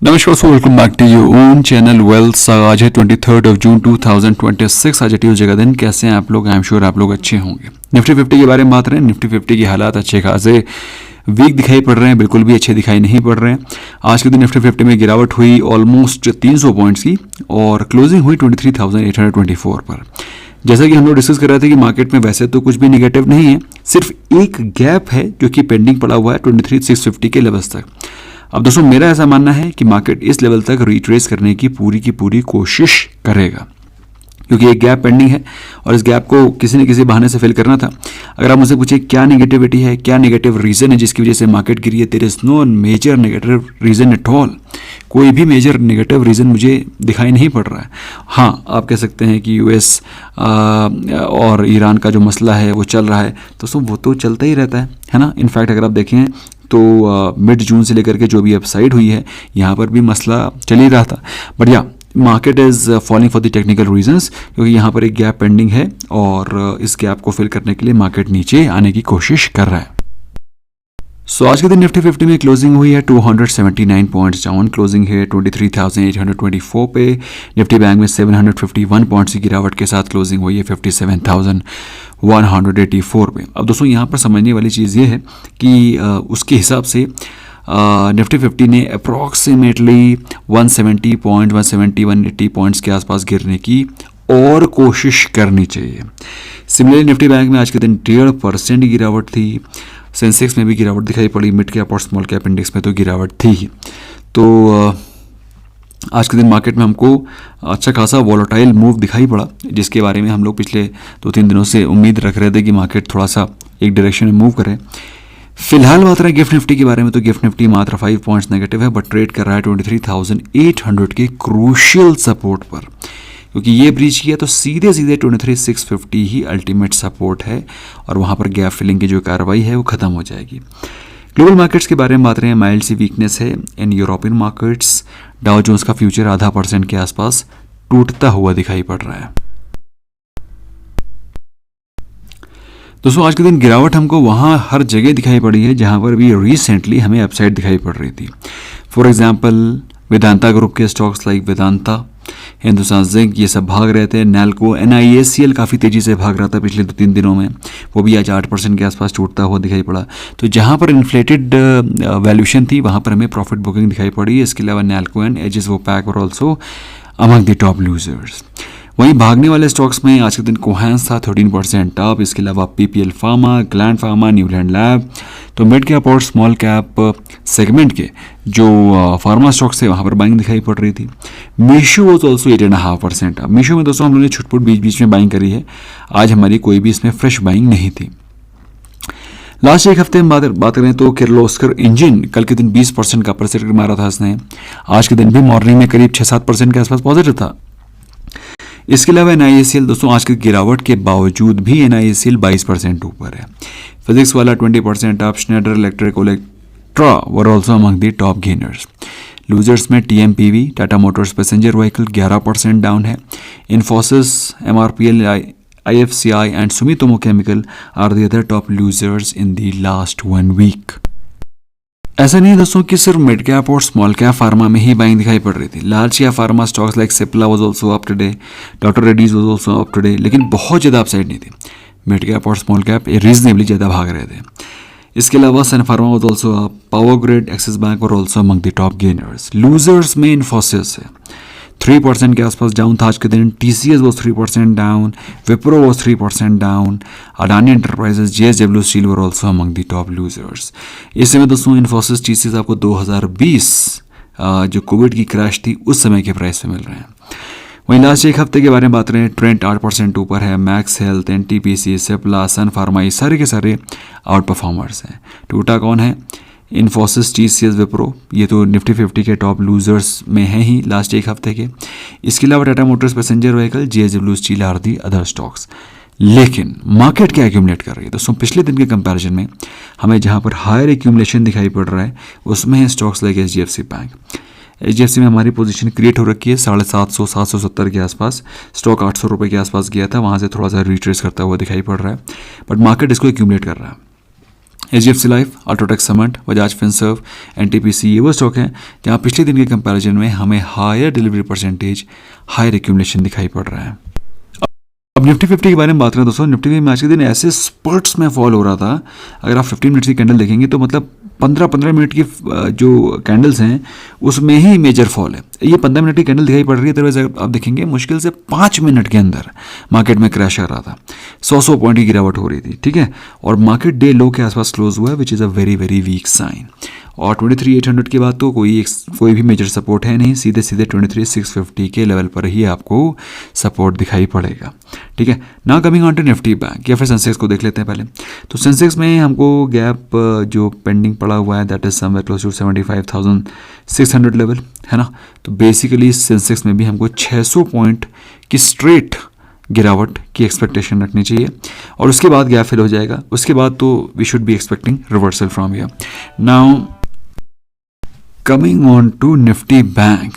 नमस्कार so welcome back to your own channel wealth. आज है 23 जून 2026। आज है ट्यूसडे का दिन। कैसे हैं आप लोग? आई एम श्योर आप लोग अच्छे होंगे। निफ्टी 50 के बारे में बात करें। निफ्टी 50 की हालात अच्छे खासे वीक दिखाई पड़ रहे हैं, बिल्कुल भी अच्छे दिखाई नहीं पड़ रहे हैं। आज के दिन निफ्टी 50 में गिरावट हुई ऑलमोस्ट 300 पॉइंट्स की और क्लोजिंग हुई 23,824 पर। जैसा कि हम लोग डिस्कस कर रहे थे कि मार्केट में वैसे तो कुछ भी निगेटिव नहीं है, सिर्फ एक गैप है जो कि पेंडिंग पड़ा हुआ है 23,650 के लेवल्स तक। अब दोस्तों मेरा ऐसा मानना है कि मार्केट इस लेवल तक रिट्रेस करने की पूरी कोशिश करेगा, क्योंकि एक गैप पेंडिंग है और इस गैप को किसी न किसी बहाने से फिल करना था। अगर आप मुझसे पूछे क्या नेगेटिविटी है, क्या नेगेटिव रीजन है जिसकी वजह से मार्केट गिरी है, there is no major negative reason at all. कोई भी मेजर नेगेटिव रीजन मुझे दिखाई नहीं पड़ रहा है। हाँ, आप कह सकते हैं कि यूएस और ईरान का जो मसला है वो चल रहा है, तो वो तो चलता ही रहता है ना। इनफैक्ट अगर आप देखें तो मिड जून से लेकर के जो भी अपसाइड हुई है, यहाँ पर भी मसला चल ही रहा था। बट या market is falling for the technical reasons, क्योंकि यहाँ पर एक गैप पेंडिंग है और इस गैप को फिल करने के लिए मार्केट नीचे आने की कोशिश कर रहा है। सो आज के दिन निफ्टी 50 में क्लोजिंग हुई है 279 पॉइंट्स डाउन। क्लोजिंग है 23,824 पे। निफ्टी बैंक में 751 पॉइंट्स की गिरावट के साथ क्लोजिंग हुई है 57,184 पे। अब दोस्तों यहाँ पर समझने वाली चीज़ ये है कि उसके हिसाब से निफ्टी 50 ने अप्रॉक्सीमेटली 170 पॉइंट्स के आसपास गिरने की और कोशिश करनी चाहिए। सिमिलरली निफ्टी बैंक में आज के दिन 1.5% की गिरावट थी। सेंसेक्स में भी गिरावट दिखाई पड़ी। मिड कैप और स्मॉल कैप इंडेक्स में तो गिरावट थी ही। तो आज के दिन मार्केट में हमको अच्छा खासा वॉलेटाइल मूव दिखाई पड़ा, जिसके बारे में हम लोग पिछले 2-3 दिनों से उम्मीद रख रहे थे कि मार्केट थोड़ा सा एक डायरेक्शन में मूव करे। फिलहाल बात रहे गिफ्ट निफ्टी के बारे में, तो गिफ्ट निफ्टी मात्र 5 पॉइंट्स नेगेटिव है, बट ट्रेड कर रहा है 23,800 के क्रूशियल सपोर्ट पर। क्योंकि ये ब्रीच किया तो सीधे 23,650 ही अल्टीमेट सपोर्ट है और वहाँ पर गैप फिलिंग की जो कार्रवाई है वो ख़त्म हो जाएगी। ग्लोबल मार्केट्स के बारे में बात रहे हैं। माइल्ड सी वीकनेस है in European markets. Dow Jones का फ्यूचर 0.5% के आसपास टूटता हुआ दिखाई पड़ रहा है। दोस्तों आज के दिन गिरावट हमको वहाँ हर जगह दिखाई पड़ी है जहाँ पर भी रिसेंटली हमें अपसाइड दिखाई पड़ रही थी। फॉर एग्जाम्पल वेदांता ग्रुप के stocks like Vedanta, Hindustan zinc, ये सब भाग रहे थे। नैल्को, NIACL काफ़ी तेज़ी से भाग रहा था पिछले 2-3 दिनों में, वो भी आज 8% के आसपास टूटता हुआ दिखाई पड़ा। तो जहाँ पर इन्फ्लेटेड वैल्यूशन थी वहाँ पर हमें प्रॉफिट बुकिंग दिखाई पड़ी। इसके अलावा नैल्को एंड एजिस वो पैक और also among the top losers. वहीं भागने वाले स्टॉक्स में आज के दिन कोहेंस था 13% अप। इसके अलावा PPL Pharma, Gland Pharma, Neuland Lab. तो मिड कैप और स्मॉल कैप सेगमेंट के जो फार्मा स्टॉक्स थे वहाँ पर बाइंग दिखाई पड़ रही थी। Meesho was also 8.5% up. Meesho में दोस्तों हम लोगों ने छुटपुट बीच में बाइंग करी है। आज हमारी कोई भी इसमें फ्रेश बाइंग नहीं थी। लास्ट एक हफ्ते में बात करें तो किर्लोस्कर इंजन कल के दिन 20% का अपर सेक्टर मारा था इसने। आज के दिन भी मॉर्निंग में करीब 6-7% के आसपास पॉजिटिव था। इसके अलावा NIACL दोस्तों आज की गिरावट के बावजूद भी NIACL 22% ऊपर है। फिजिक्स वाला 20% up. Schneider Electric, Olectra were also among the top gainers. Losers में TMPV, Tata Motors passenger vehicle 11% down है। Infosys, MRPL, IFCI and Sumitomo Chemical are the other top losers in the last 1 week. ऐसा नहीं दोस्तों कि सिर्फ मिड कैप और small cap pharma में ही बाइंग दिखाई पड़ रही थी। Large cap pharma stocks like Cipla was also up today, doctor Reddy's was also up today, लेकिन बहुत ज़्यादा अपसाइड नहीं थी। मिड कैप और स्मॉल कैप रीजनेबली ज़्यादा भाग रहे थे। इसके अलावा Sun Pharma was also up. Power Grid, Axis Bank और also among the top gainers. Losers में इन्फोसिस है 3% के आसपास डाउन था आज के दिन। TCS was 3% down. Wipro was 3% down. Adani enterprises, JSW steel were also among the top losers. इस समय दोस्तों इन्फोसिस, TCS आपको 2020 जो कोविड की क्रैश थी उस समय के प्राइस पे मिल रहे हैं। वहीं लास्ट एक हफ्ते के बारे में बात करें, ट्रेंट 8% ऊपर है। मैक्स हेल्थ, NTPC, सिप्ला, सन फार्मा, ये सारे के सारे आउट परफॉर्मर्स हैं। टूटा कौन है? इन्फोसिस, TCS, विप्रो, ये तो निफ्टी 50 के टॉप लूजर्स में हैं ही लास्ट एक हफ्ते के। इसके अलावा Tata Motors passenger vehicle, JSW steel are the other stocks. लेकिन मार्केट क्या एक्यूमुलेट कर रही है दोस्तों? पिछले दिन के कंपैरिजन में हमें जहां पर हायर एक्यूमुलेशन दिखाई पड़ रहा है उसमें है stocks like HDFC bank. HDFC में हमारी पोजीशन क्रिएट हो रखी है 750-770 के आसपास। स्टॉक 800 रुपये के आसपास गया था, वहाँ से थोड़ा सा रिट्रेस करता हुआ दिखाई पड़ रहा है, बट मार्केट इसको एक्यूमुलेट कर रहा है। HDFC life, UltraTech cement, Bajaj Finserv, NTPC, ये वो स्टॉक हैं जहाँ पिछले दिन के कंपैरिजन में हमें higher delivery percentage, higher accumulation दिखाई पड़ रहा है। अब निफ्टी 50 के बारे में बात करें दोस्तों, निफ्टी में आज के दिन ऐसे स्पर्ट्स में फॉल हो रहा था। अगर आप 15 मिनट की कैंडल देखेंगे तो मतलब 15 मिनट की जो कैंडल्स हैं उसमें ही मेजर फॉल है। ये 15 मिनट की कैंडल दिखाई पड़ रही है, अदरवाइज आप देखेंगे मुश्किल से 5 मिनट के अंदर मार्केट में क्रैश आ रहा था, 100 पॉइंट की गिरावट हो रही थी, ठीक है। और मार्केट डे लो के आसपास क्लोज हुआ है, which is a very very weak sign. और 23,800 के बाद तो कोई भी मेजर सपोर्ट है नहीं, सीधे सीधे 23,650 के लेवल पर ही आपको सपोर्ट दिखाई पड़ेगा, ठीक है। ना coming on to Nifty Bank या फिर सेंसेक्स को देख लेते हैं पहले। तो सेंसेक्स में हमको गैप जो पेंडिंग पड़ा हुआ है that is somewhere close to 75,600 level, है ना। तो बेसिकली सेंसेक्स में भी हमको 600 पॉइंट की स्ट्रेट गिरावट की एक्सपेक्टेशन रखनी चाहिए और उसके बाद गैप फिल हो जाएगा। उसके बाद तो we should be expecting reversal from here. Now coming on to Nifty Bank.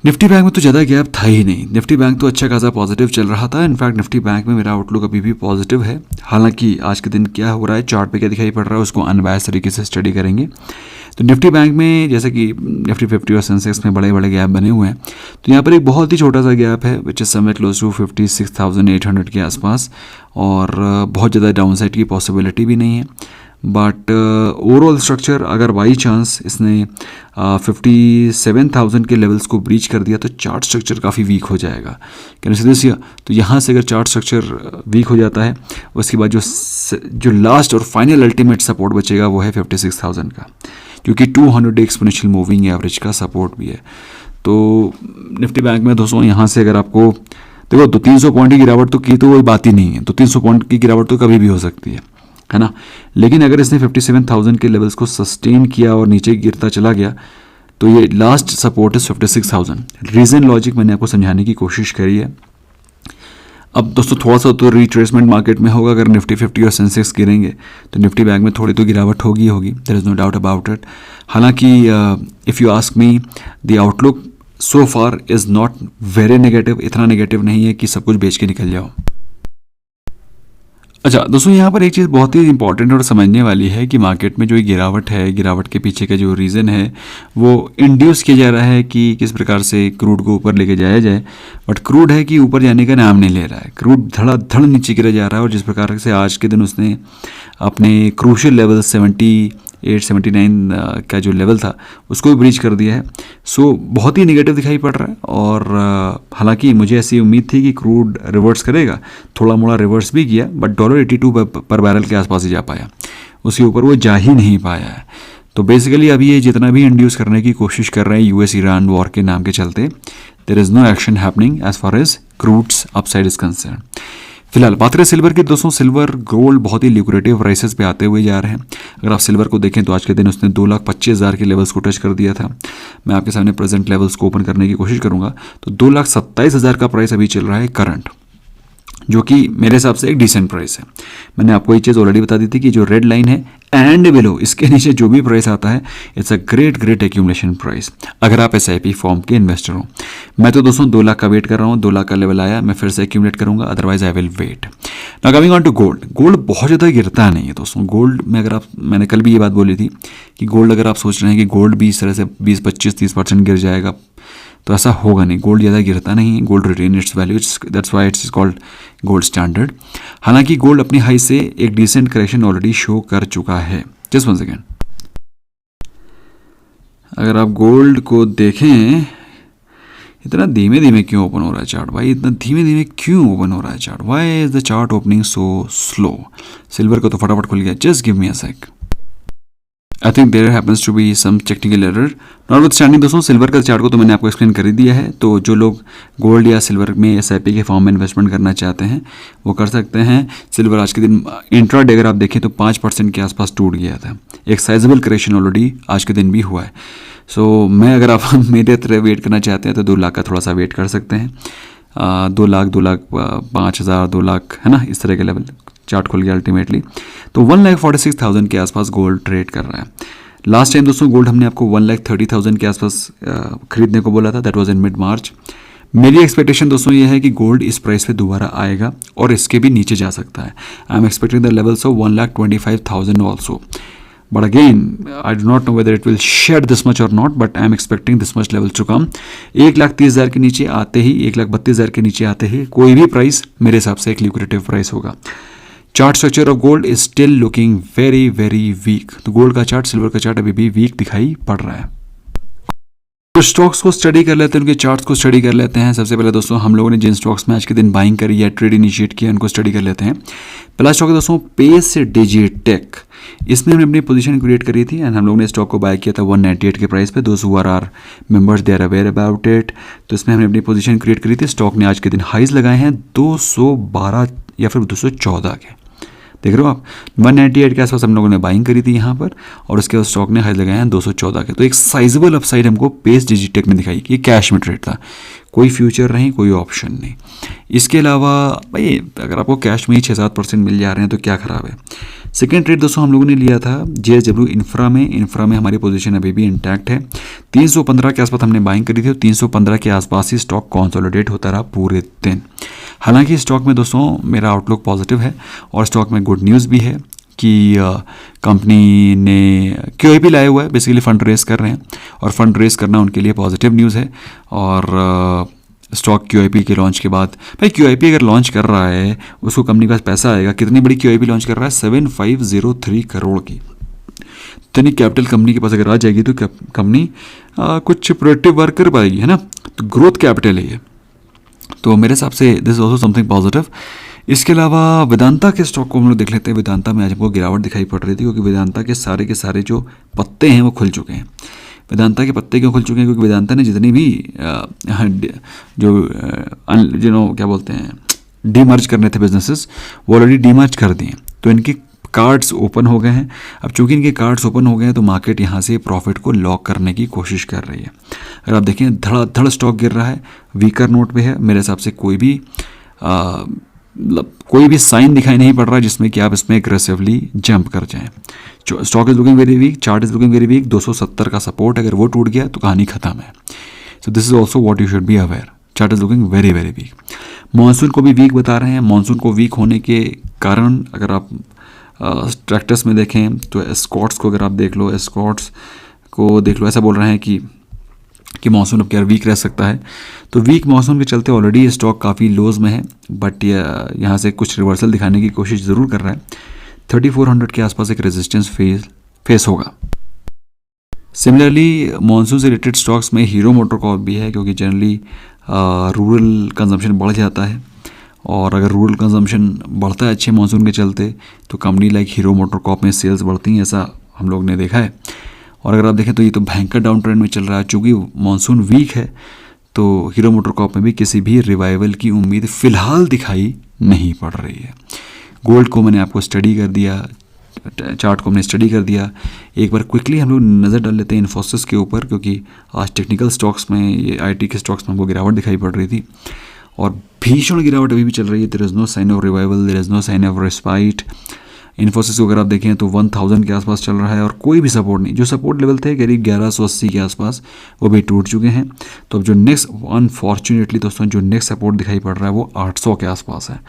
Nifty Bank में तो ज़्यादा गैप था ही नहीं, निफ्टी बैंक तो अच्छा खासा पॉजिटिव चल रहा था। इनफैक्ट निफ्टी बैंक में मेरा आउटलुक अभी भी पॉजिटिव है। हालांकि आज के दिन क्या हो रहा है, चार्ट पे क्या दिखाई पड़ रहा है, उसको अनबायस्ड तरीके से स्टडी करेंगे। तो निफ्टी बैंक में जैसे कि निफ्टी 50 और सेंसेक्स में बड़े बड़े गैप बने हुए हैं, तो यहाँ पर एक बहुत ही छोटा सा गैप है which is somewhere close to 56,800 के आसपास, और बहुत ज़्यादा डाउनसाइड की पॉसिबिलिटी भी नहीं है। बट ओवरऑल स्ट्रक्चर अगर बाई चांस इसने 57,000 के लेवल्स को ब्रीच कर दिया तो चार्ट स्ट्रक्चर काफ़ी वीक हो जाएगा। Can you see this? तो यहाँ से अगर चार्ट स्ट्रक्चर वीक हो जाता है, उसके बाद जो लास्ट और फाइनल अल्टीमेट सपोर्ट बचेगा वो है 56,000 का, क्योंकि 200 डे एक्सपोनेंशियल मूविंग एवरेज का सपोर्ट भी है। तो निफ्टी बैंक में दोस्तों यहाँ से अगर आपको देखो 200-300 पॉइंट की गिरावट तो की तो कोई बात ही नहीं है, 200-300 पॉइंट की गिरावट तो कभी भी हो सकती है ना। लेकिन अगर इसने 57,000 के लेवल्स को सस्टेन किया और नीचे गिरता चला गया तो ये लास्ट सपोर्ट है 56,000। रीज़न लॉजिक मैंने आपको समझाने की कोशिश करी है। अब दोस्तों थोड़ा सा तो रिट्रेसमेंट मार्केट में होगा, अगर निफ्टी 50 और सेंसेक्स गिरेंगे तो निफ्टी बैंक में थोड़ी तो गिरावट होगी, there is no doubt about it. हालांकि if you ask me the outlook so far is not very negative, इतना नेगेटिव नहीं है कि सब कुछ बेच के निकल जाओ। अच्छा दोस्तों, यहाँ पर एक चीज़ बहुत ही इंपॉर्टेंट और समझने वाली है कि मार्केट में जो ये गिरावट है, गिरावट के पीछे का जो रीज़न है वो इंड्यूस किया जा रहा है कि किस प्रकार से क्रूड को ऊपर लेके जाया जाए, बट क्रूड है कि ऊपर जाने का नाम नहीं ले रहा है। क्रूड धड़ाधड़ नीचे गिरा जा रहा है और जिस प्रकार से आज के दिन उसने अपने क्रूशियल लेवल 78-79 का जो लेवल था उसको भी ब्रीच कर दिया है। सो बहुत ही नेगेटिव दिखाई पड़ रहा है। और हालांकि मुझे ऐसी उम्मीद थी कि क्रूड रिवर्स करेगा, थोड़ा मोड़ा रिवर्स भी किया, बट $82 पर बैरल के आसपास ही जा पाया, उसके ऊपर वो जा ही नहीं पाया है। तो बेसिकली अभी ये जितना भी इंड्यूस करने की कोशिश कर रहे हैं यूएस ईरान वॉर के नाम के चलते, there is no action happening as far as crude's upside is concern. फिलहाल बात करें सिल्वर की, दोस्तों सिल्वर गोल्ड बहुत ही लिक्विडेटिव प्राइसेस पे आते हुए जा रहे हैं। अगर आप सिल्वर को देखें तो आज के दिन उसने 2,25,000 के लेवल्स को टच कर दिया था। मैं आपके सामने प्रेजेंट लेवल्स को ओपन करने की कोशिश करूंगा तो 2,27,000 का प्राइस अभी चल रहा है करंट, जो कि मेरे हिसाब से एक डिसेंट प्राइस है। मैंने आपको ये चीज़ ऑलरेडी बता दी थी कि जो रेड लाइन है एंड बिलो, इसके नीचे जो भी प्राइस आता है it's a great accumulation price अगर आप SIP फॉर्म के इन्वेस्टर हो। मैं तो दोस्तों 2 लाख का वेट कर रहा हूँ, 2 लाख का लेवल आया मैं फिर से एक्यूमुलेट करूँगा, otherwise I will wait. Now coming on to gold. Gold बहुत ज़्यादा गिरता नहीं है दोस्तों। गोल्ड में अगर आप, मैंने कल भी ये बात बोली थी कि गोल्ड अगर आप सोच रहे हैं कि गोल्ड भी इस तरह से 20-25-30% गिर जाएगा तो ऐसा होगा नहीं। गोल्ड ज़्यादा गिरता नहीं है, gold retain its value, that's why it's called gold standard. हालांकि गोल्ड अपनी हाई से एक डिसेंट करेक्शन ऑलरेडी शो कर चुका है। जस्ट वन सेकेंड, अगर आप गोल्ड को देखें, इतना धीमे धीमे क्यों ओपन हो रहा है चार्ट भाई, इतना धीमे धीमे क्यों ओपन हो रहा है chart, why is the chart opening so slow. Silver को तो फटाफट खुल गया, just give me a sec. I think there happens to be some technical error. Notwithstanding दोस्तों सिल्वर का चार्ट को तो मैंने आपको एक्सप्लेन कर ही दिया है। तो जो लोग गोल्ड या सिल्वर में SIP के फॉर्म में इन्वेस्टमेंट करना चाहते हैं वो कर सकते हैं। सिल्वर आज के दिन इंट्राडे अगर आप देखें तो 5% के आसपास टूट गया था, एक साइजेबल करेक्शन ऑलरेडी आज के दिन भी हुआ है। सो मैं अगर आप मेरे तरह वेट करना चाहते हैं तो 2 लाख का थोड़ा सा वेट कर सकते हैं। 2 लाख 5,000 2 लाख है ना, इस तरह के लेवल चार्ट खुल गया अल्टीमेटली। तो 1,46,000 के आसपास गोल्ड ट्रेड कर रहा है। लास्ट टाइम दोस्तों गोल्ड हमने आपको 1,30,000 के आसपास खरीदने को बोला था, दैट वाज इन मिड मार्च। मेरी एक्सपेक्टेशन दोस्तों ये है कि गोल्ड इस प्राइस पे दोबारा आएगा और इसके भी नीचे जा सकता है। I am expecting the levels of 1,25,000 also, but again I do not know whether it will shed this much और not, but I am expecting this much level to come. 1,30,000 के नीचे आते ही, 1,32,000 के नीचे आते ही कोई भी प्राइस मेरे हिसाब से एक ल्यूक्रेटिव प्राइस होगा। Chart structure of gold is still looking very very week. तो गोल्ड का चार्ट, सिल्वर का चार्ट अभी भी वीक दिखाई पड़ रहा है। तो स्टॉक्स को स्टडी कर लेते हैं, उनके चार्ट्स को स्टडी कर लेते हैं। सबसे पहले दोस्तों हम लोगों ने जिन स्टॉक्स में आज के दिन बाइंग करी या ट्रेड इनिशिएट किया उनको स्टडी कर लेते हैं। पहला स्टॉक है दोस्तों पेस डिजिटेक। इसमें हमने अपनी पोजीशन क्रिएट करी थी एंड हम लोगों ने स्टॉक को बाय किया था 198 के प्राइस पे। दोस्त who are members they are aware about it. तो इसमें हमने अपनी पोजीशन क्रिएट करी थी। स्टॉक ने आज के दिन हाइज लगाए हैं 212 या फिर 214 के, देख रहे हो आप। 198 के आसपास हम लोगों ने बाइंग करी थी यहाँ पर और उसके बाद स्टॉक ने हाई लगाए हैं 214 के। तो एक साइजेबल अपसाइड हमको पेस डिजिटेक में दिखाई कि कैश में ट्रेड था, कोई फ्यूचर नहीं, कोई ऑप्शन नहीं। इसके अलावा भाई अगर आपको कैश में ही 6-7% मिल जा रहे हैं तो क्या ख़राब है। सेकेंड ट्रेड दोस्तों हम लोगों ने लिया था JSW इंफ्रा में। इंफ्रा में हमारी पोजीशन अभी भी इंटैक्ट है। 315 के आसपास हमने बाइंग करी थी और 315 के आसपास ही स्टॉक कंसोलिडेट होता रहा पूरे दिन। हालांकि स्टॉक में दोस्तों मेरा आउटलुक पॉजिटिव है और स्टॉक में गुड न्यूज़ भी है कि कंपनी ने QIP लाया हुआ है, बेसिकली फंड रेस कर रहे हैं और फंड रेस करना उनके लिए पॉजिटिव न्यूज़ है। और स्टॉक QIP के लॉन्च के बाद, भाई QIP अगर लॉन्च कर रहा है उसको कंपनी के पास पैसा आएगा। कितनी बड़ी QIP लॉन्च कर रहा है, 7503 करोड़ की। इतनी कैपिटल कंपनी के पास अगर आ जाएगी तो कंपनी कुछ प्रोडक्टिव वर्क कर पाएगी, है ना। तो ग्रोथ कैपिटल है ये, तो मेरे हिसाब से this is also something positive. इसके अलावा वेदांता के स्टॉक को हम लोग देख लेते हैं। वेदांता में आज हमको गिरावट दिखाई पड़ रही थी क्योंकि वेदांता के सारे जो पत्ते हैं वो खुल चुके हैं। वेदांता के पत्ते क्यों खुल चुके हैं, क्योंकि वेदांता ने जितनी भी जो क्या बोलते हैं डीमर्ज करने थे बिजनेसेस, वो ऑलरेडी डीमर्ज कर दिए। तो इनके कार्ड्स ओपन हो गए हैं। अब चूंकि इनके कार्ड्स ओपन हो गए हैं तो मार्केट यहाँ से प्रॉफिट को लॉक करने की कोशिश कर रही है। अगर आप देखें धड़ाधड़ स्टॉक गिर रहा है, वीकर नोट पे है। मेरे हिसाब से कोई भी साइन दिखाई नहीं पड़ रहा जिसमें कि आप इसमें एग्रेसिवली जंप कर जाएं। Stock is looking very weak, chart is looking very weak. 270 का सपोर्ट अगर वो टूट गया तो कहानी खत्म है। So this is also what you should be aware. Chart is looking very very week. Monsoon को भी वीक बता रहे हैं। मानसून को वीक होने के कारण अगर आप ट्रैक्टर्स में देखें तो एस्कॉर्ट्स को अगर आप देख लो, एस्कॉर्ट्स को देख लो, ऐसा बोल रहे हैं कि मॉनसून अब क्या वीक रह सकता है। तो वीक मॉनसून के चलते ऑलरेडी स्टॉक काफ़ी लोज में है, बट यहाँ से कुछ रिवर्सल दिखाने की कोशिश ज़रूर कर रहा है। 3400 के आसपास एक रेजिस्टेंस फेस होगा। सिमिलरली मॉनसून से रिलेटेड स्टॉक्स में हीरो मोटोकॉर्प भी है, क्योंकि जनरली रूरल कंजम्पशन बढ़ जाता है और अगर रूरल कंजम्पशन बढ़ता है अच्छे मॉनसून के चलते तो कंपनी लाइक हीरो मोटोकॉर्प में सेल्स बढ़ती हैं, ऐसा हम लोग ने देखा है। और अगर आप देखें तो ये तो भयंकर डाउन ट्रेंड में चल रहा है। चूँकि मॉनसून वीक है तो हीरो मोटोकॉर्प में भी किसी भी रिवाइवल की उम्मीद फ़िलहाल दिखाई नहीं पड़ रही है। गोल्ड को मैंने आपको स्टडी कर दिया, चार्ट को हमने स्टडी कर दिया। एक बार क्विकली हम लोग नज़र डाल लेते हैं इन्फोसिस के ऊपर, क्योंकि आज टेक्निकल स्टॉक्स में, ये IT के स्टॉक्स में हमको गिरावट दिखाई पड़ रही थी और भीषण गिरावट अभी भी चल रही है। There is no sign of revival, there is no sign of respite. Infosys को अगर आप देखें तो 1000 के आसपास चल रहा है और कोई भी सपोर्ट नहीं। जो सपोर्ट लेवल थे करीब 1180 के आसपास, वो भी टूट चुके हैं। तो अब जो नेक्स्ट, अनफॉर्चुनेटली दोस्तों, जो नेक्स्ट सपोर्ट दिखाई पड़ रहा है वो 800 के आसपास है।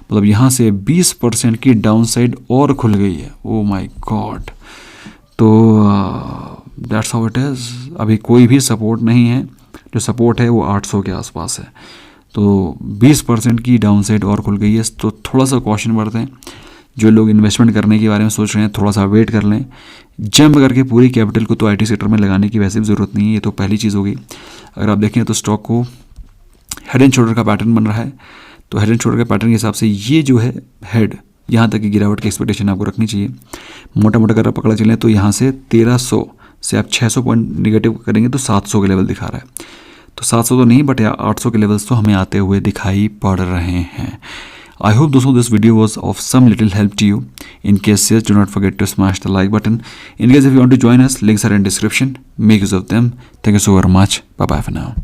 मतलब यहाँ से 20% की डाउन साइड और खुल गई है। ओ माई गॉड। तो दैट्स हाउ इट इज़। अभी कोई भी सपोर्ट नहीं है। जो सपोर्ट है वो 800 के आसपास है। तो 20% की डाउन साइड और खुल गई है। तो थोड़ा सा कॉशन बरतें। जो लोग इन्वेस्टमेंट करने के बारे में सोच रहे हैं थोड़ा सा वेट कर लें। जंप करके पूरी कैपिटल को तो IT सेक्टर में लगाने की वैसे भी ज़रूरत नहीं है। ये तो पहली चीज़ होगी। अगर आप देखें तो स्टॉक को हेड एंड शोल्डर का पैटर्न बन रहा है। तो हेड एंड शोल्डर के पैटर्न के हिसाब से ये जो है हेड, यहाँ तक की गिरावट की एक्सपेक्टेशन आपको रखनी चाहिए। मोटा मोटा अगर आप पकड़ा चलें तो यहाँ से 1300 से आप 600 पॉइंट निगेटिव करेंगे तो 700 के लेवल दिखा रहा है। तो 700 तो नहीं, बट 800 के लेवल्स तो हमें आते हुए दिखाई पड़ रहे हैं। I hope दोस्तों this video was of some little help to you. In case yes, do not forget to smash the like button. In case if you want to join us, links are in description. Make use of them. Thank you so very much. Bye bye for now.